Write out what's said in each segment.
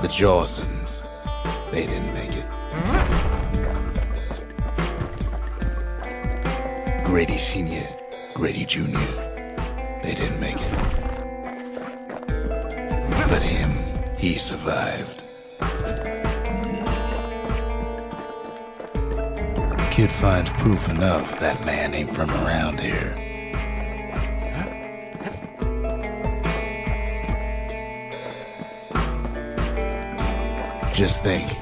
The Jawsons, they didn't make it. Grady Sr., Grady Jr., they didn't make it. But him, he survived. Kid finds proof enough that man ain't from around here. Just think,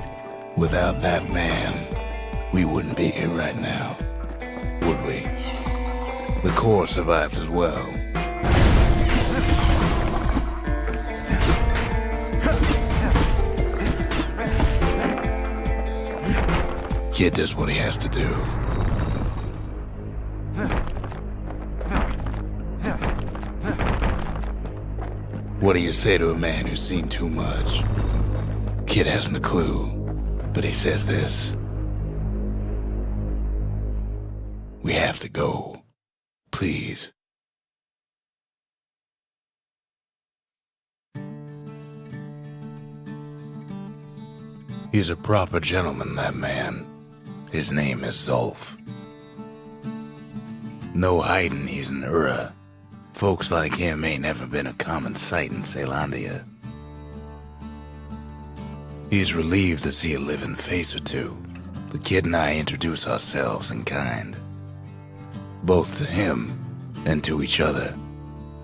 without that man, we wouldn't be here right now, would we? The Corps survived as well. Kid does what he has to do. What do you say to a man who's seen too much? Kid hasn't a clue, but he says this. We have to go. Please. He's a proper gentleman, that man. His name is Zulf. No hiding he's an Ura. Folks like him ain't never been a common sight in Caelondia. He's relieved to see a living face or two. The kid and I introduce ourselves in kind. Both to him and to each other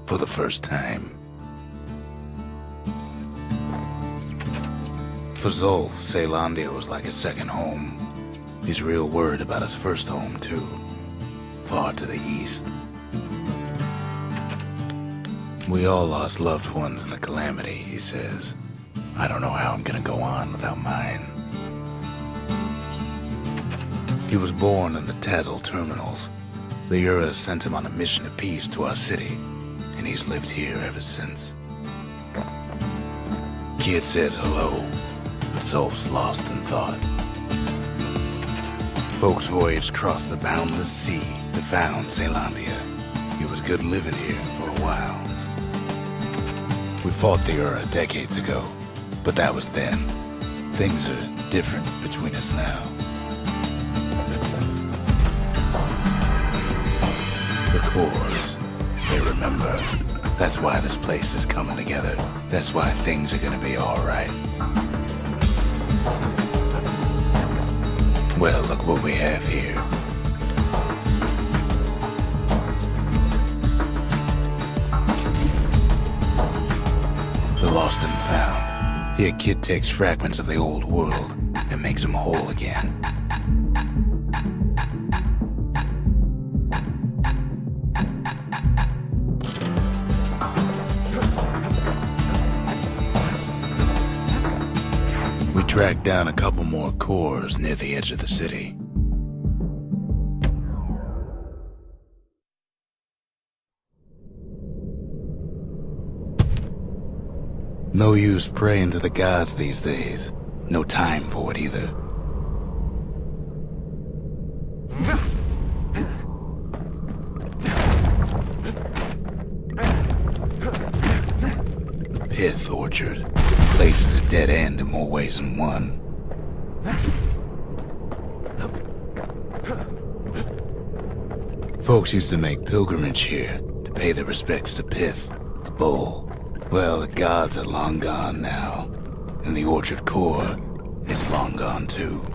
for the first time. For Zulf, Caelondia was like a second home. He's real worried about his first home, too. Far to the east. We all lost loved ones in the Calamity, he says. I don't know how I'm gonna go on without mine. He was born in the Tazzle terminals. The Ura sent him on a mission of peace to our city, and he's lived here ever since. Kid says hello, but Zulf's lost in thought. Folks voyaged across the boundless sea to found Caelondia. It was good living here for a while. We fought the Ura decades ago, but that was then. Things are different between us now. The Corps, they remember. That's why this place is coming together. That's why things are gonna be all right. Well, look what we have here. The lost and found. Here, kid takes fragments of the old world and makes them whole again. We tracked down a couple more cores near the edge of the city. No use praying to the gods these days. No time for it either. Pith Orchard. Place is a dead end in more ways than one. Folks used to make pilgrimage here to pay their respects to Pith, the bull. Well, the gods are long gone now, and the Orchard core is long gone too.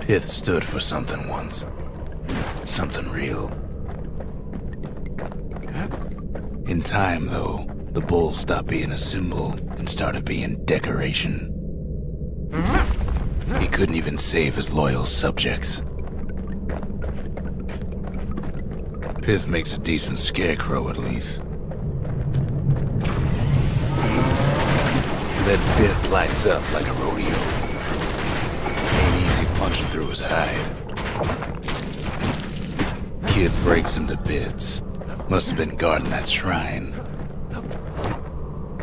Pith stood for something once. Something real. In time, though, the bull stopped being a symbol and started being decoration. He couldn't even save his loyal subjects. Pith makes a decent scarecrow, at least. Then Pith lights up like a rodeo. Ain't easy punching through his hide. Kid breaks him to bits. Must have been guarding that shrine.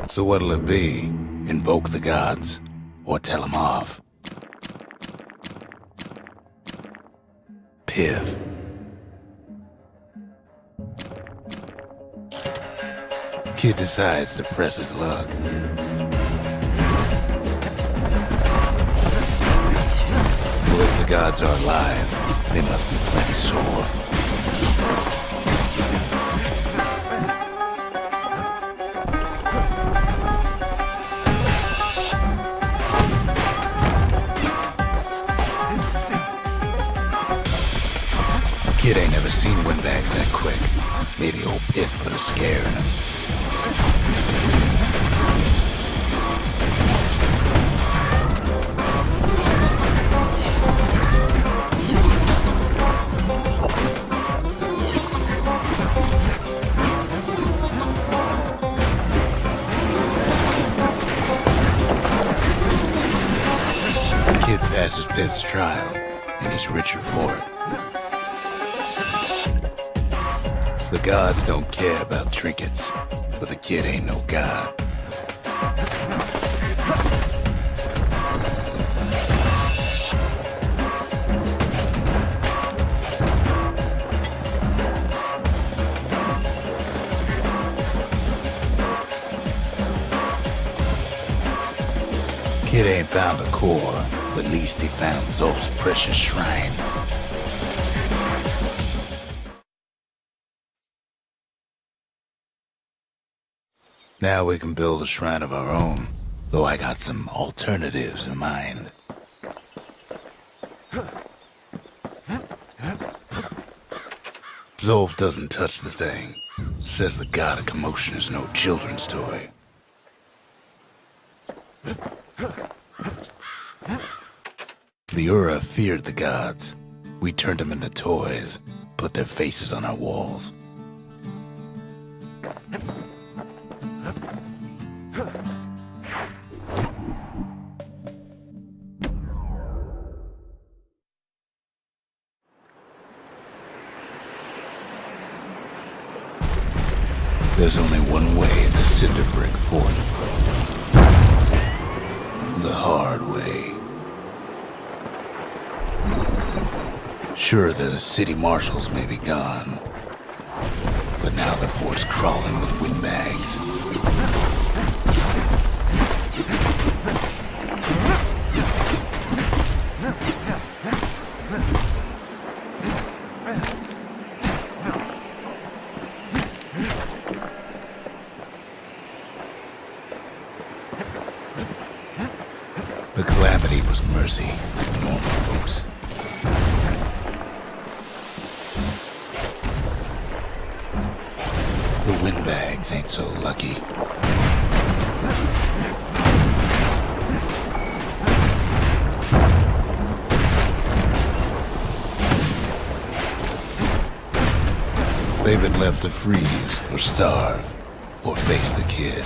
So what'll it be? Invoke the gods? Or tell them off? pith. Kid decides to press his luck. Well, if the gods are alive, they must be plenty sore. Kid ain't never seen windbags that quick. Maybe old Pith put a scare in him. Kid passes Pith's trial, and he's richer for it. The gods don't care about trinkets, but the kid ain't no god. Kid ain't found a core, but at least he found Zolf's precious shrine. Now we can build a shrine of our own, though I got some alternatives in mind. Zolf doesn't touch the thing. Says the god of commotion is no children's toy. The Ura feared the gods. We turned them into toys, put their faces on our walls. There's only one way in the cinder brick fort. The hard way. Sure, the city marshals may be gone, but now the fort's crawling with windbags. The Calamity was mercy to normal folks. The windbags ain't so lucky. They've been left to freeze or starve or face the kid.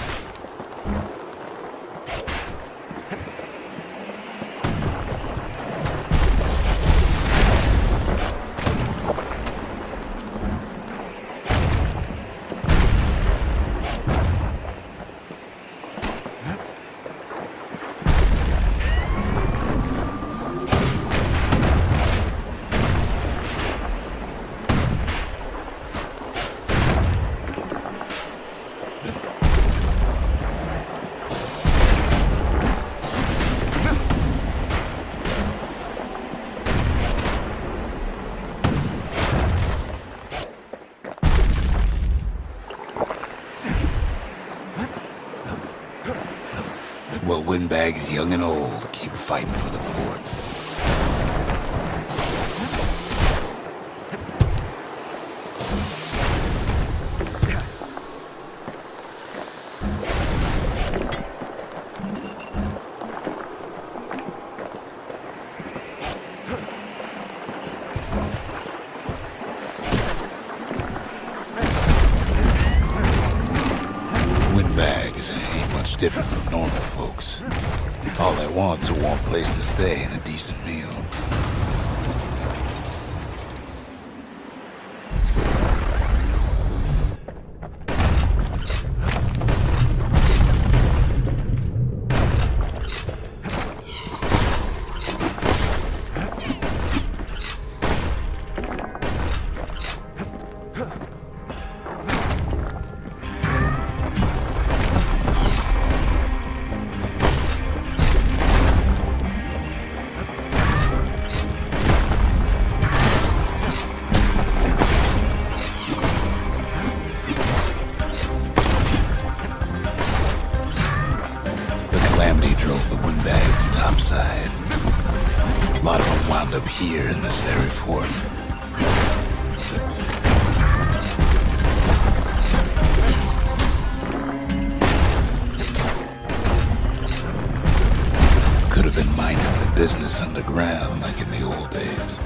Well, windbags young and old keep fighting for the fort. Windbags ain't much different from normal folks. All they want's a warm place to stay and a decent meal. Calamity drove the windbags topside. A lot of them wound up here in this very fort. Could have been minding the business underground like in the old days.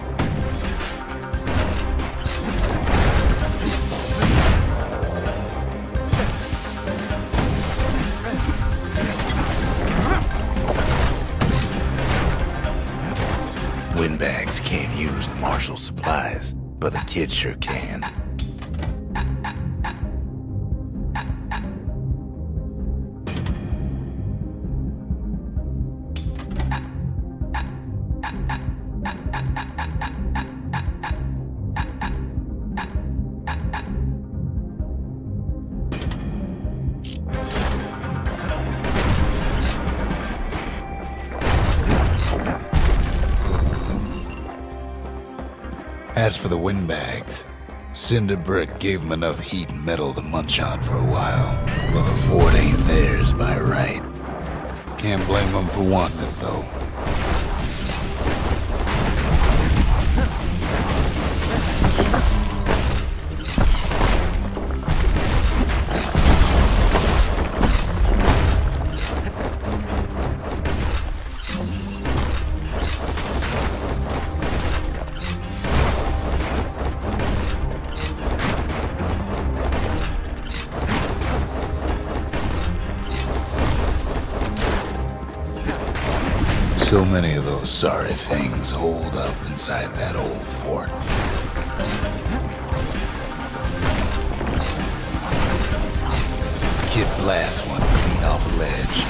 Windbags can't use the marshal's supplies, but the kids sure can. As for the windbags, Cinder Brick gave them enough heat and metal to munch on for a while. Well, the fort ain't theirs by right. Can't blame them for wanting it, though. So many of those sorry things holed up inside that old fort. Kid blasts one clean off a ledge.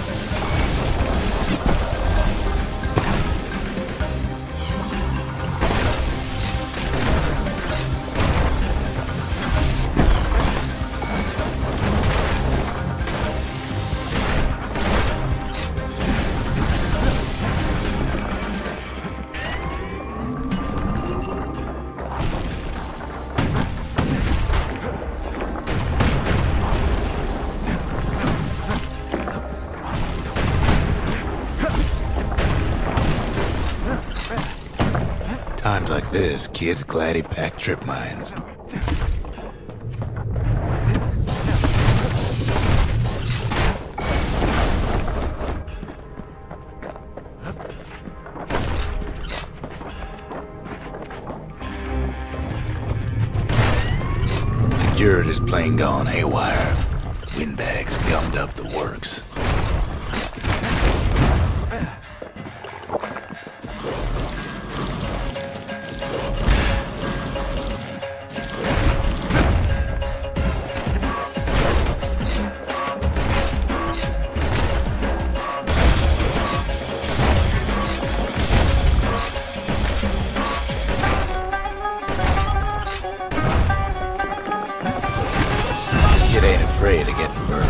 Times like this, kids glad he packed trip mines. Security's plane gone haywire. Windbags gummed up the works. Kid ain't afraid of getting burned.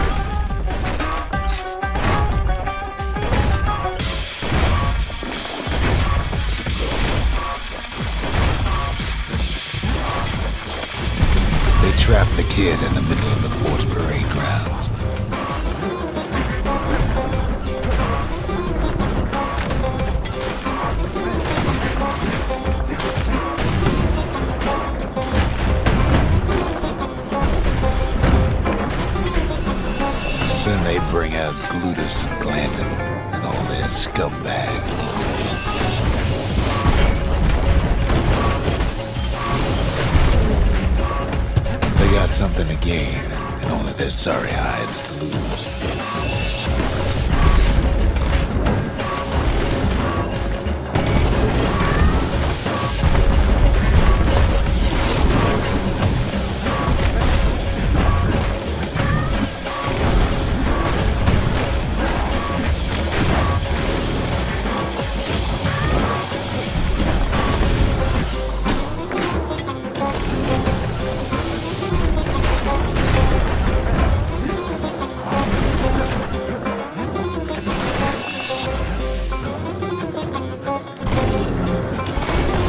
They trapped the kid in the middle of the fort's parade grounds. Then they bring out Glutus and Glandon and all their scumbag locals. They got something to gain, and only their sorry hides to lose.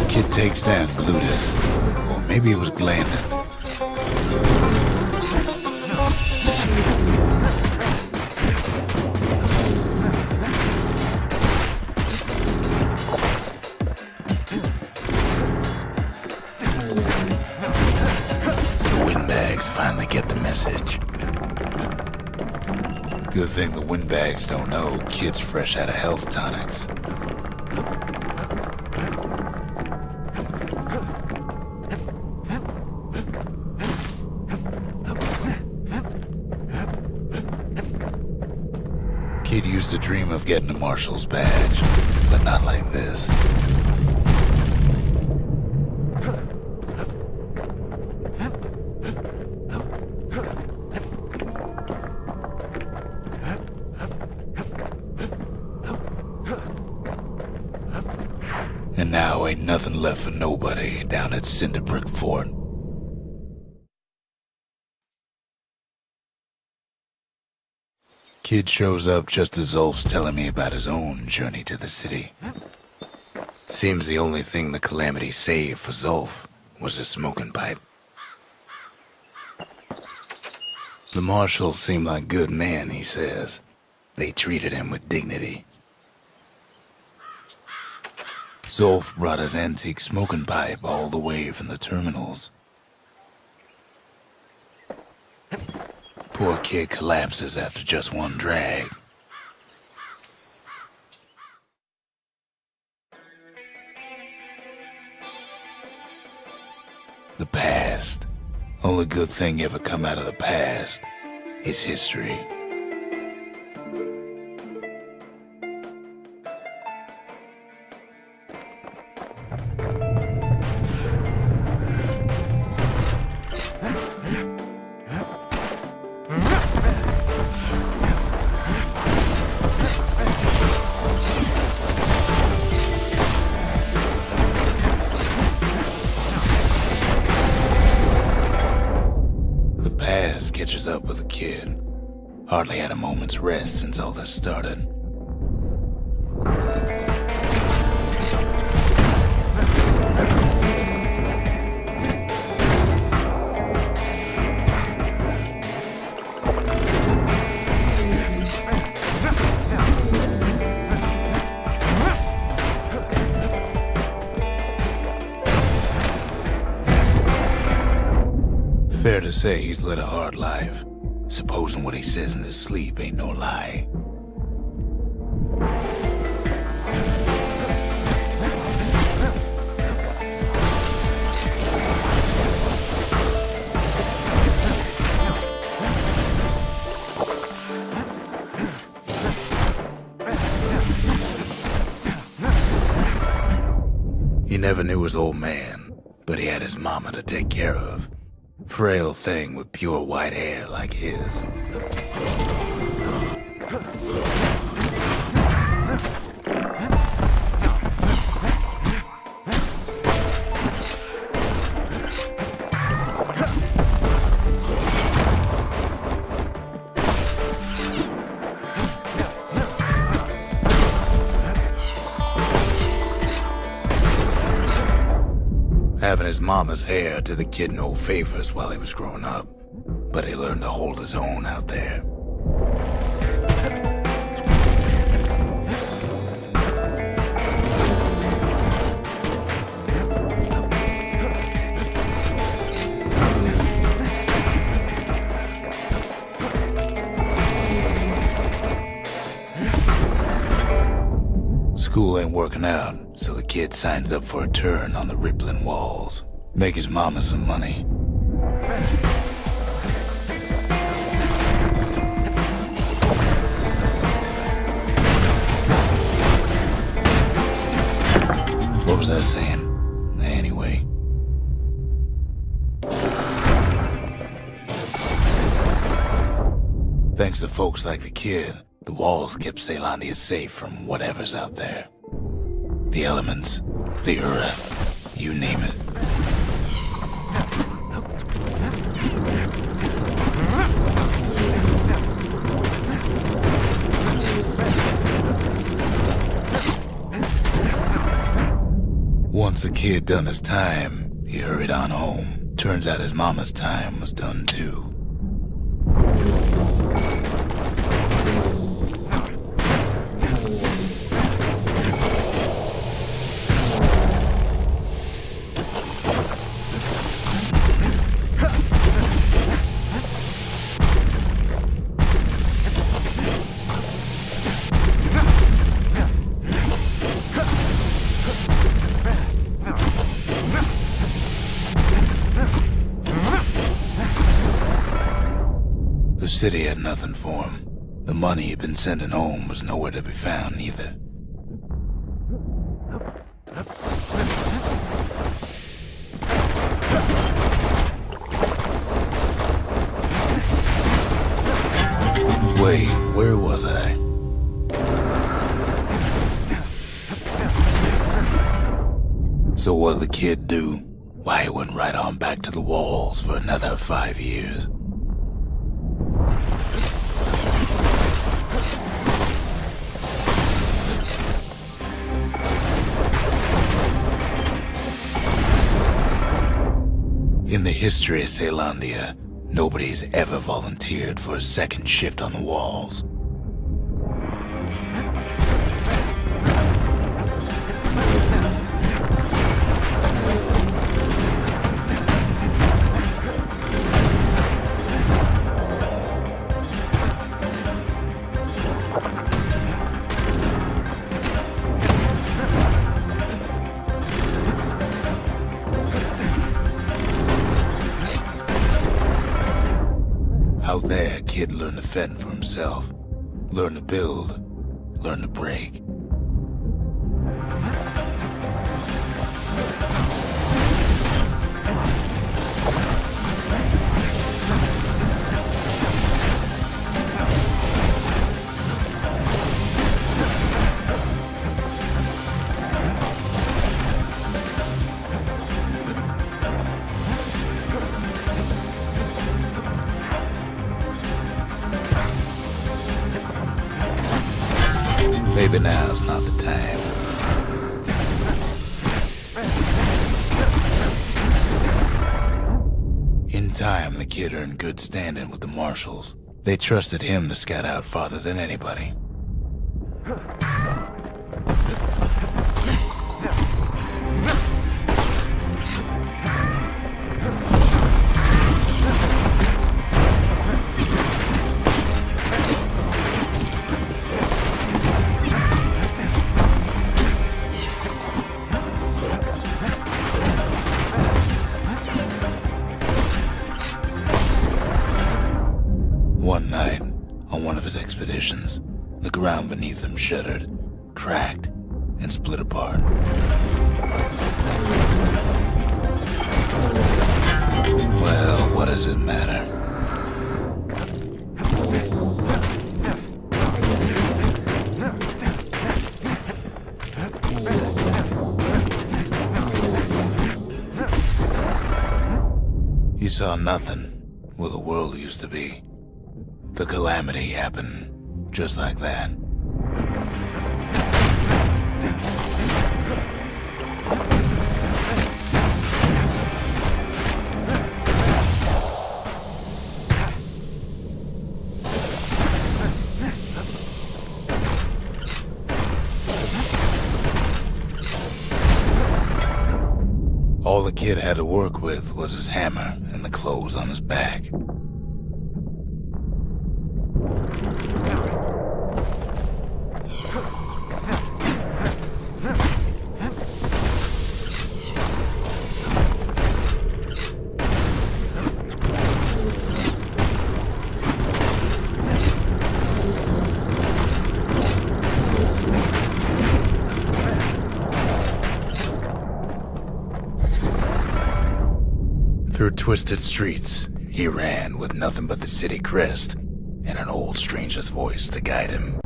Kid takes down Glutus, or maybe it was Glandon. message. Good thing the windbags don't know kid's fresh out of health tonics. Kid used to dream of getting a marshal's badge, but not like this. And now ain't nothing left for nobody down at Cinderbrick Fort. Kid shows up just as Zulf's telling me about his own journey to the city. Seems the only thing the Calamity saved for Zulf was a smoking pipe. The marshals seem like good men, he says. They treated him with dignity. Zulf brought his antique smoking pipe all the way from the terminals. Poor kid collapses after just one drag. The past. Only good thing ever come out of the past is history. Catches up with the kid. Hardly had a moment's rest since all this started. Fair to say he's led a hard life, supposing what he says in his sleep ain't no lie. He never knew his old man, but he had his mama to take care of. Frail thing with pure white hair like his. Having his mama's hair did the kid no favors while he was growing up, but he learned to hold his own out there. School ain't working out, so the kid signs up for a turn on the rippling walls. Make his mama some money. What was I saying? Anyway. Thanks to folks like the kid, the walls kept Caelondia safe from whatever's out there. The elements, the you name it. Once the kid done his time, he hurried on home. Turns out his mama's time was done too. city had nothing for him. The money he'd been sending home was nowhere to be found either. Wait, where was I? So what'd the kid do? Why, he went right on back to the walls for another 5 years. In the history of Caelondia, nobody's ever volunteered for a second shift on the walls. Out there, a kid learned to fend for himself, learn to build, learn to break. Maybe now's not the time. In time, the kid earned good standing with the marshals. They trusted him to scout out farther than anybody. One night, on one of his expeditions, the ground beneath him shuddered, cracked, and split apart. Well, what does it matter? He saw nothing where the world used to be. The Calamity happened just like that. All the kid had to work with was his hammer and the clothes on his back. Through twisted streets, he ran with nothing but the city crest and an old stranger's voice to guide him.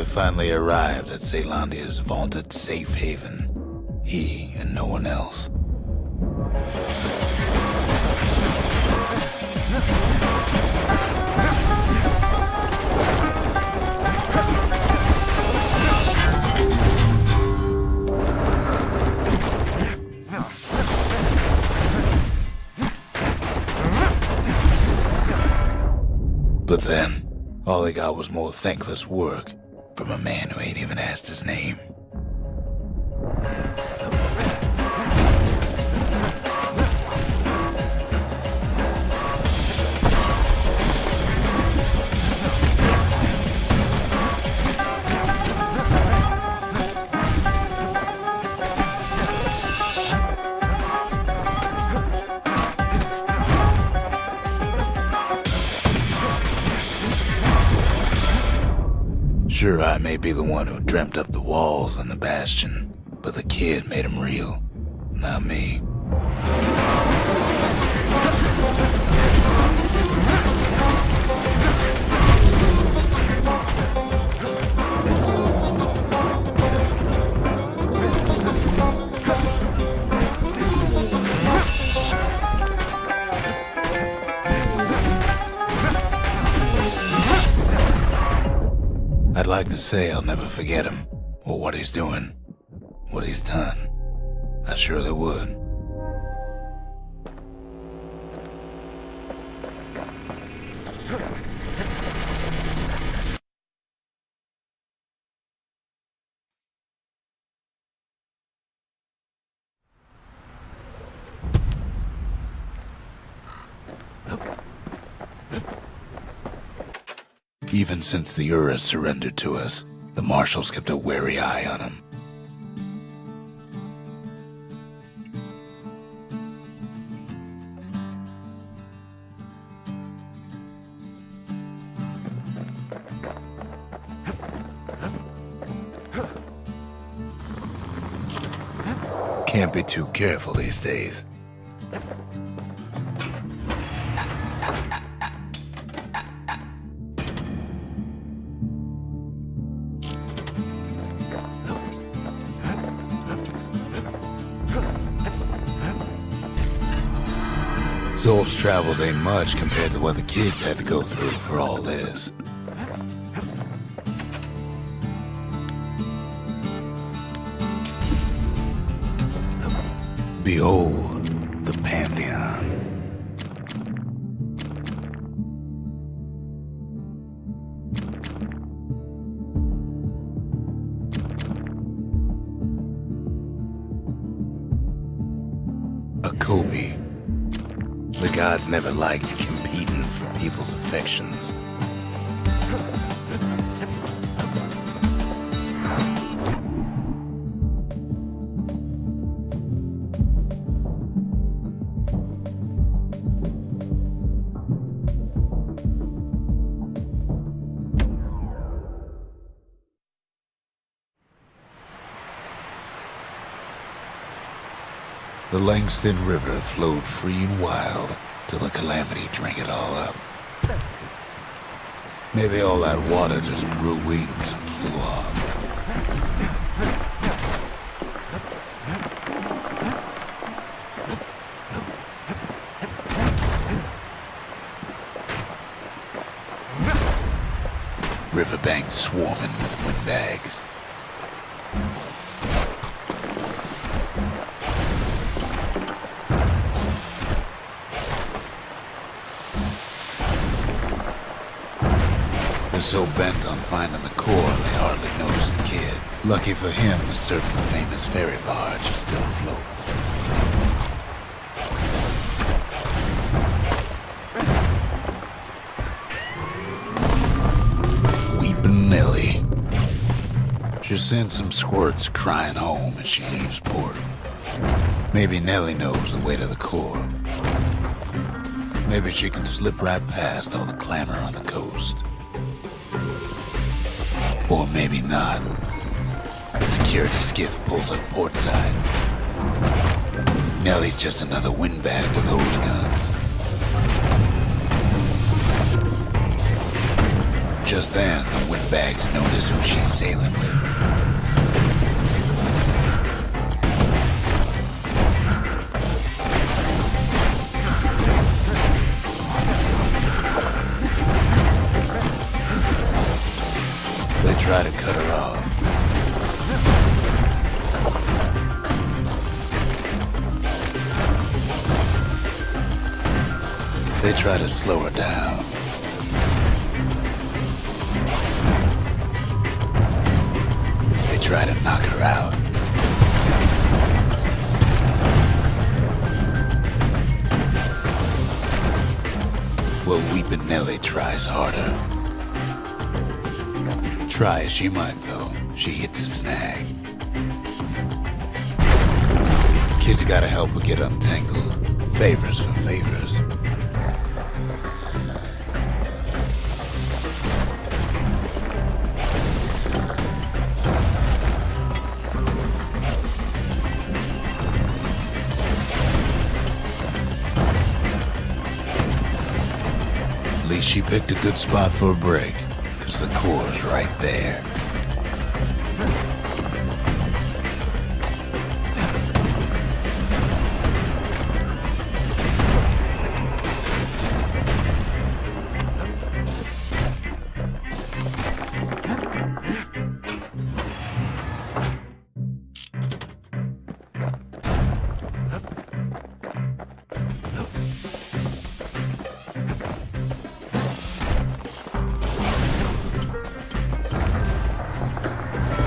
Finally arrived at Caelondia's vaunted safe haven. He and no one else. But then, all he got was more thankless work from a man who ain't even asked his name. Sure, I may be the one who dreamt up the walls and the Bastion, but the kid made them real, not me. I'd like to say I'll never forget him, or what he's doing, what he's done. I surely would. Even since the Ura surrendered to us, the Marshals kept a wary eye on him. Can't be too careful these days. Zolf's travels ain't much compared to what the kids had to go through for all this. Behold, the Pantheon. A Kobe. The gods never liked competing for people's affections. The Langston River flowed free and wild till the Calamity drank it all up. Maybe all that water just grew wings and flew off. Riverbanks swarming with windbags. So bent on finding the core, they hardly noticed the kid. Lucky for him, a certain famous ferry barge is still afloat. Weepin' Nellie. She sends some squirts crying home as she leaves port. Maybe Nellie knows the way to the core. Maybe she can slip right past all the clamor on the coast. Or maybe not. A security skiff pulls up portside. Nellie's just another windbag to those guns. Just then, the windbags notice who she's sailing with. Try to cut her off. They try to slow her down. try to knock her out. Well, Weepin' Nelly tries harder. Try as she might, though, she hits a snag. Kid's gotta help her get untangled. Favors for favors. At least she picked a good spot for a break, 'cause the core's right there.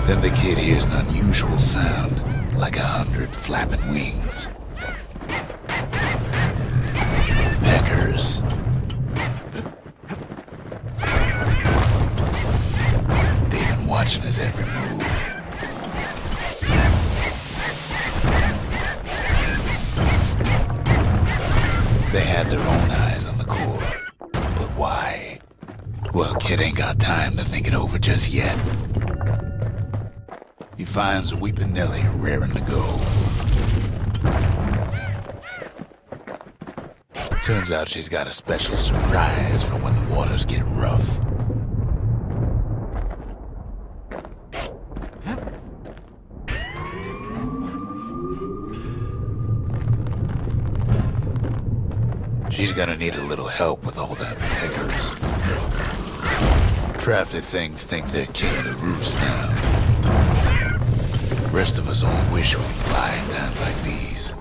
Then the kid hears an unusual sound, like 100 flapping wings. Peckers. They've been watching his every move. They had their own eyes on the core. But why? Well, kid ain't got time to think it over just yet. He finds Weepin' Nelly raring to go. Turns out she's got a special surprise for when the waters get rough. She's gonna need a little help with all that peckers. Crafty things think they're king of the roost now. Rest of us only wish we could fly in times like these.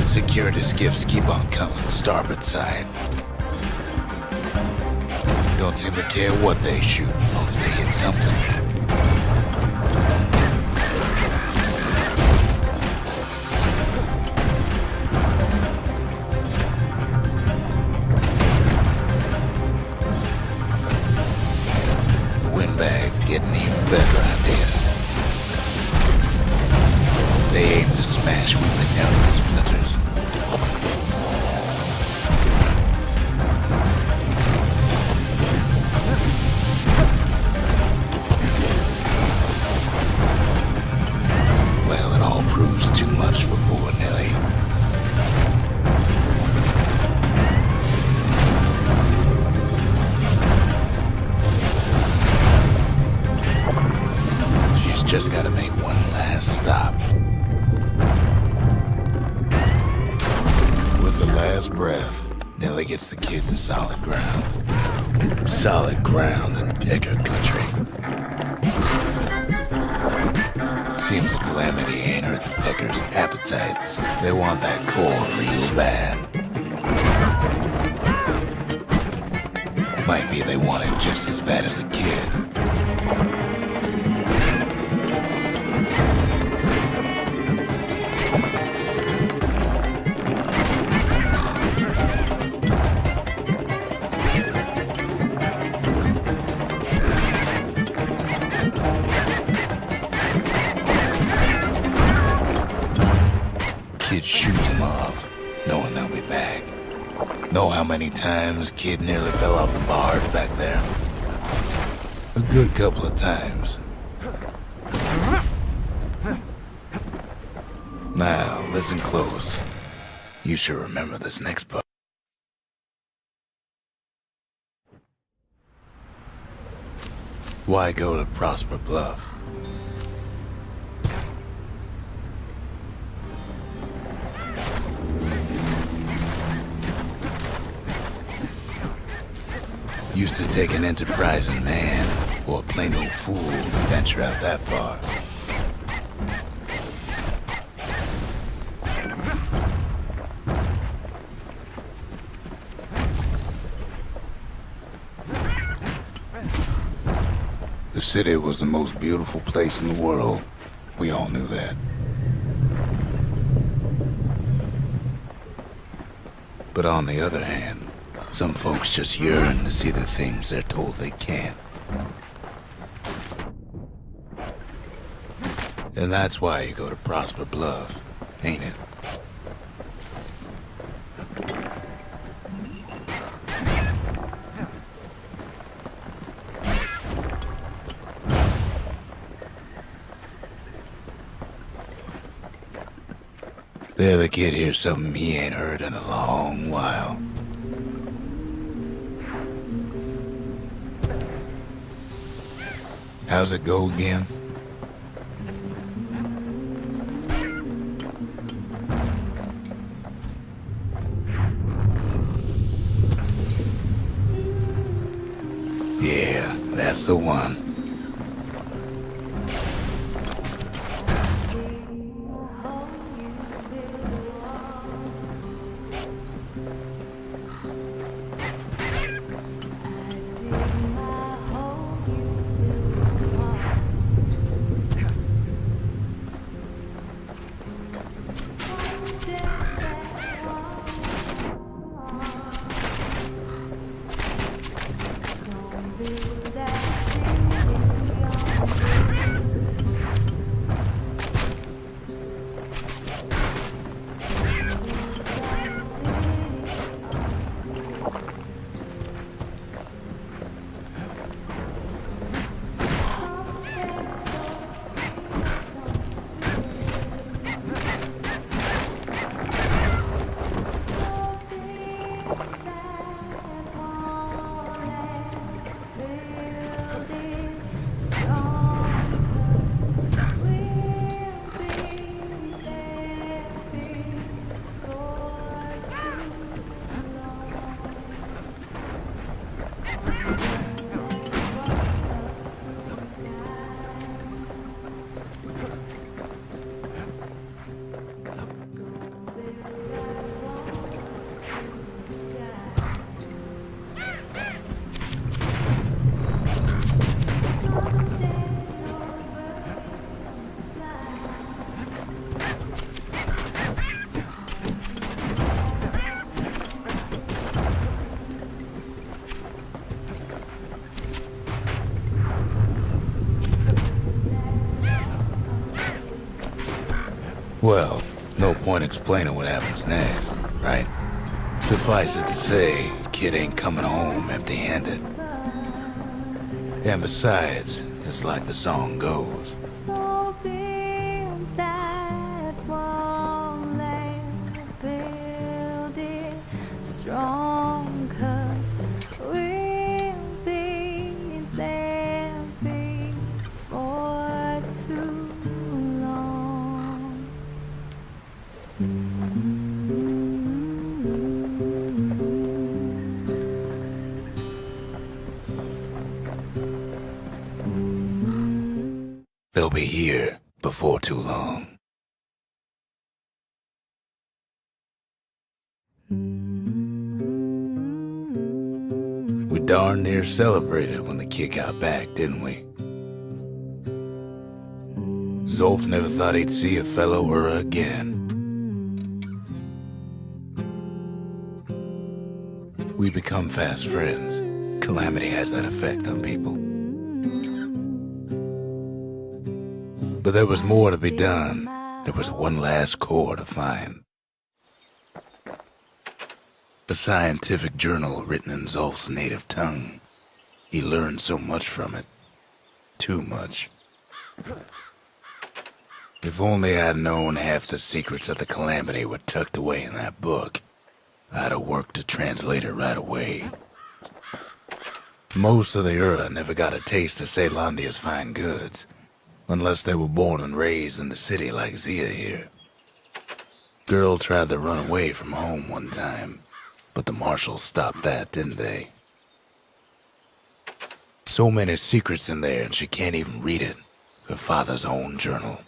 Security skiffs keep on coming, starboard side. Don't seem to care what they shoot, as long as they hit something. The windbags get an even better idea. They aim to smash Weepin' Nelly to splinters. Well, it all proves too much for poor Nelly. She's just gotta make one last stop. With the last breath, Nelly gets the kid to solid ground. Solid ground in pecker country. Seems the Calamity ain't hurt the peckers' appetites. They want that core real bad. Might be they want it just as bad as a kid. Kid shoots him off, knowing they'll be back. Know how many times Kid nearly fell off the barge back there? A good couple of times. Now, listen close. You should remember this next part. Why go to Prosper Bluff? Used to take an enterprising man or a plain old fool to venture out that far. The city was the most beautiful place in the world. We all knew that. But on the other hand, some folks just yearn to see the things they're told they can't. And that's why you go to Prosper Bluff, ain't it? The other kid hears something he ain't heard in a long while. How's it go again? Yeah, that's the one. Well, no point explaining what happens next, right? Suffice it to say, kid ain't coming home empty-handed. And besides, it's like the song goes. So build that wall and build it strong, 'cause we'll be there before too long. They'll be here before too long. We darn near celebrated when the kid got back, didn't we? Zolf never thought he'd see a fellow Ura again. We become fast friends. Calamity has that effect on people. But there was more to be done. There was one last core to find. A scientific journal written in Zolf's native tongue. He learned so much from it. Too much. If only I'd known half the secrets of the Calamity were tucked away in that book, I'd have worked to translate it right away. Most of the Ura never got a taste of Caelondia's fine goods, unless they were born and raised in the city like Zia here. Girl tried to run away from home one time, but the marshals stopped that, didn't they? So many secrets in there and she can't even read it. Her father's own journal.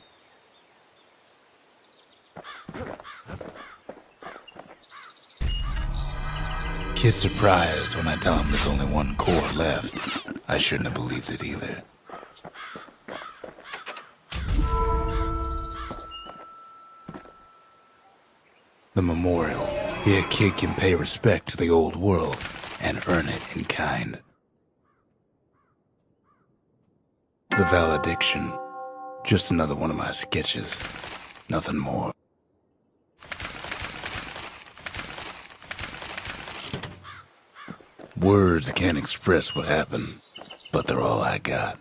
Kid's surprised when I tell him there's only one core left. I shouldn't have believed it either. The memorial. Here a kid can pay respect to the old world and earn it in kind. The valediction. Just another one of my sketches. Nothing more. Words can't express what happened, but they're all I got.